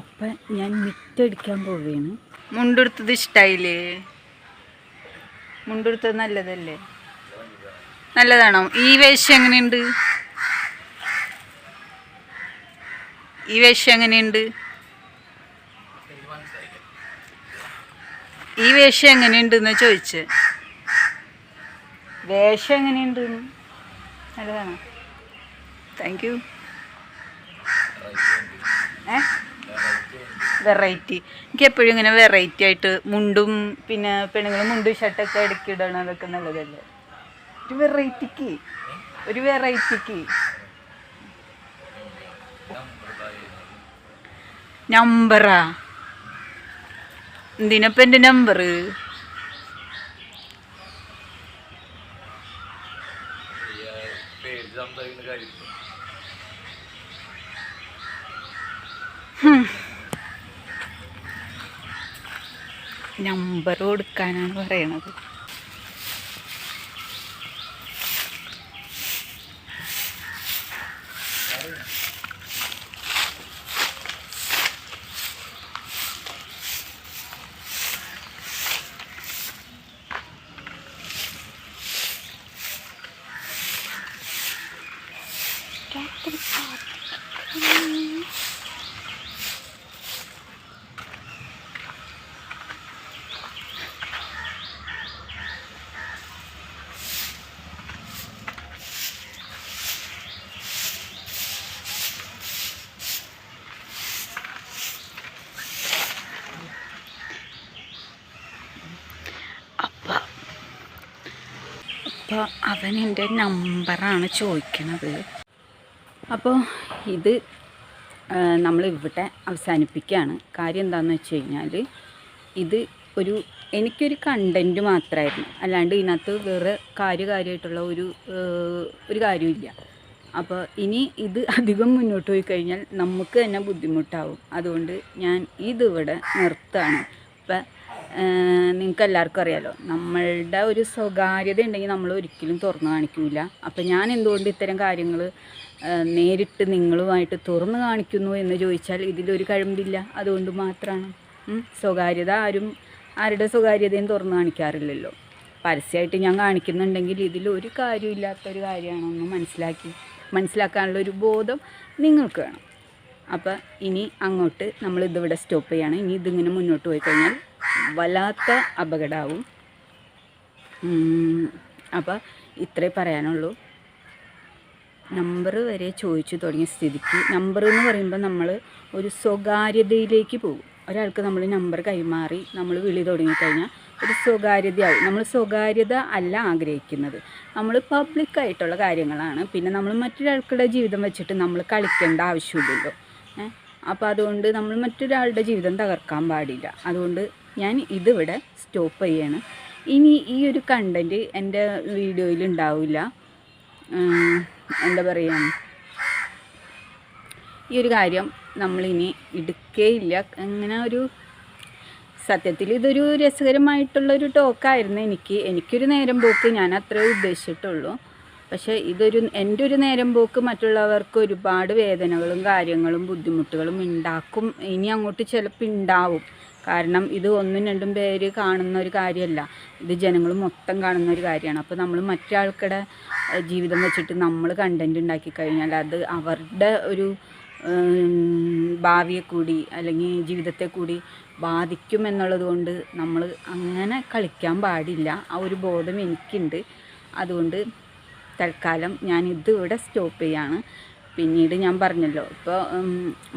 അപ്പം ഞാൻ മിറ്റടിക്കാൻ പോവുകയാണ്. മുണ്ടെടുത്തത് ഇഷ്ടമായില്ലേ? മുണ്ടെടുത്തത് നല്ലതല്ലേ? നല്ലതാണോ? ഈ വേഷം എങ്ങനെയുണ്ട്? ഈ വേഷം എങ്ങനെയുണ്ട്? ഈ വേഷം എങ്ങനെയുണ്ടെന്ന് ചോദിച്ച്. വേഷം എങ്ങനെയുണ്ട്? നല്ലതാണോ? Thank you. വെറൈറ്റി. എനിക്ക് എപ്പോഴും ഇങ്ങനെ വെറൈറ്റി ആയിട്ട് മുണ്ടും പിന്നെ പെണ്ണുങ്ങൾ മുണ്ടും ഷർട്ടൊക്കെ ഇടയ്ക്കിടണം, അതൊക്കെ നല്ലതല്ലേ? ഒരു വെറൈറ്റിക്ക് നമ്പറാ? എന്തിനപ്പം എൻ്റെ നമ്പർ? നമ്പർ കൊടുക്കാനാണ് പറയണത്. അപ്പോൾ അവൻ എൻ്റെ നമ്പറാണ് ചോദിക്കണത്. അപ്പോൾ ഇത് നമ്മളിവിടെ അവസാനിപ്പിക്കുകയാണ്. കാര്യം എന്താണെന്ന് വെച്ച് കഴിഞ്ഞാൽ ഇത് എനിക്കൊരു കണ്ടൻറ്റ് മാത്രമായിരുന്നു, അല്ലാണ്ട് ഇതിനകത്ത് വേറെ കാര്യമായിട്ടുള്ള ഒരു കാര്യമില്ല. അപ്പോൾ ഇനി ഇത് അധികം മുന്നോട്ട് പോയി കഴിഞ്ഞാൽ നമുക്ക് തന്നെ ബുദ്ധിമുട്ടാവും. അതുകൊണ്ട് ഞാൻ ഇതിവിടെ നിർത്തുകയാണ്. ഇപ്പം നിങ്ങൾക്ക് എല്ലാവർക്കും അറിയാമല്ലോ, നമ്മളുടെ ഒരു സ്വകാര്യത ഉണ്ടെങ്കിൽ നമ്മൾ ഒരിക്കലും തുറന്നു കാണിക്കില്ല. അപ്പം ഞാൻ എന്തുകൊണ്ട് ഇത്തരം കാര്യങ്ങൾ നേരിട്ട് നിങ്ങളുമായിട്ട് തുറന്നു കാണിക്കുന്നു എന്ന് ചോദിച്ചാൽ ഇതിലൊരു കഴിവില്ല. അതുകൊണ്ട് മാത്രമാണ്. സ്വകാര്യത ആരുടെ സ്വകാര്യതയും തുറന്നു കാണിക്കാറില്ലല്ലോ. പരസ്യമായിട്ട് ഞാൻ കാണിക്കുന്നുണ്ടെങ്കിൽ ഇതിലൊരു കാര്യമില്ലാത്തൊരു കാര്യമാണെന്ന് മനസ്സിലാക്കാനുള്ളൊരു ബോധം നിങ്ങൾക്ക് വേണം. അപ്പം ഇനി അങ്ങോട്ട് നമ്മളിതിവിടെ സ്റ്റോപ്പ് ചെയ്യാണ്. ഇനി ഇതിങ്ങനെ മുന്നോട്ട് പോയി കഴിഞ്ഞാൽ വല്ലാത്ത അപകടമാവും. അപ്പം ഇത്രേ പറയാനുള്ളൂ. നമ്പർ വരെ ചോദിച്ചു തുടങ്ങിയ സ്ഥിതിക്ക്, നമ്പർ എന്ന് പറയുമ്പോൾ നമ്മൾ ഒരു സ്വകാര്യതയിലേക്ക് പോകും. ഒരാൾക്ക് നമ്മൾ നമ്പർ കൈമാറി നമ്മൾ വിളി തുടങ്ങിക്കഴിഞ്ഞാൽ ഒരു സ്വകാര്യതയാവും. നമ്മൾ സ്വകാര്യത അല്ല ആഗ്രഹിക്കുന്നത്, നമ്മൾ പബ്ലിക്കായിട്ടുള്ള കാര്യങ്ങളാണ്. പിന്നെ നമ്മൾ മറ്റൊരാൾക്കുടെ ജീവിതം വെച്ചിട്ട് നമ്മൾ കളിക്കേണ്ട ആവശ്യമില്ലല്ലോ. അപ്പോൾ അതുകൊണ്ട് നമ്മൾ മറ്റൊരാളുടെ ജീവിതം തകർക്കാൻ പാടില്ല. അതുകൊണ്ട് ഞാൻ ഇതിവിടെ സ്റ്റോപ്പ് ചെയ്യാണ്. ഇനി ഈ ഒരു കണ്ടൻറ്റ് എൻ്റെ വീഡിയോയിൽ ഉണ്ടാവില്ല. എന്താ പറയുക, ഈ ഒരു കാര്യം നമ്മളിനി എടുക്കേയില്ല. അങ്ങനെ സത്യത്തിൽ ഇതൊരു രസകരമായിട്ടുള്ളൊരു ടോക്കായിരുന്നു. എനിക്കൊരു നേരം പോക്ക്, ഞാൻ അത്രേ ഉദ്ദേശിച്ചിട്ടുള്ളൂ. പക്ഷേ എൻ്റെ ഒരു നേരം പോക്ക് മറ്റുള്ളവർക്ക് ഒരുപാട് വേദനകളും കാര്യങ്ങളും ബുദ്ധിമുട്ടുകളും ഉണ്ടാക്കും. ഇനി അങ്ങോട്ട് ചിലപ്പോൾ ഉണ്ടാവും. കാരണം ഇത് 1-2 പേര് കാണുന്ന ഒരു കാര്യമല്ല, ഇത് ജനങ്ങൾ മൊത്തം കാണുന്ന ഒരു കാര്യമാണ്. അപ്പോൾ നമ്മൾ മറ്റൊരാൾക്കുടെ ജീവിതം വെച്ചിട്ട് നമ്മൾ കണ്ടൻറ്റ് ഉണ്ടാക്കി കഴിഞ്ഞാൽ അത് അവരുടെ ഒരു ഭാവിയെ കൂടി അല്ലെങ്കിൽ ജീവിതത്തെ കൂടി ബാധിക്കും എന്നുള്ളത് കൊണ്ട് നമ്മൾ അങ്ങനെ കളിക്കാൻ പാടില്ല. ആ ഒരു ബോധം എനിക്കുണ്ട്. അതുകൊണ്ട് തൽക്കാലം ഞാൻ ഇതിവിടെ സ്റ്റോപ്പ് ചെയ്യാണ്. പിന്നീട് ഞാൻ പറഞ്ഞല്ലോ, ഇപ്പോൾ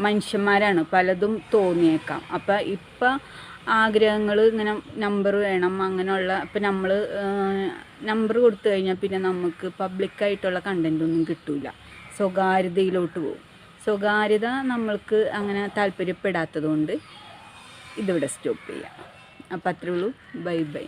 മനുഷ്യന്മാരാണ്, പലതും തോന്നിയേക്കാം. അപ്പം ഇപ്പം ആഗ്രഹങ്ങൾ ഇങ്ങനെ നമ്പർ വേണം അങ്ങനെയുള്ള, ഇപ്പം നമ്മൾ നമ്പർ കൊടുത്തു കഴിഞ്ഞാൽ പിന്നെ നമുക്ക് പബ്ലിക്കായിട്ടുള്ള കണ്ടൻറ്റൊന്നും കിട്ടില്ല, സ്വകാര്യതയിലോട്ട് പോകും. സ്വകാര്യത നമ്മൾക്ക് അങ്ങനെ താല്പര്യപ്പെടാത്തത് കൊണ്ട് ഇതിവിടെ സ്റ്റോപ്പ് ചെയ്യാം. അപ്പോൾ അത്രേ ഉള്ളൂ. Bye bye.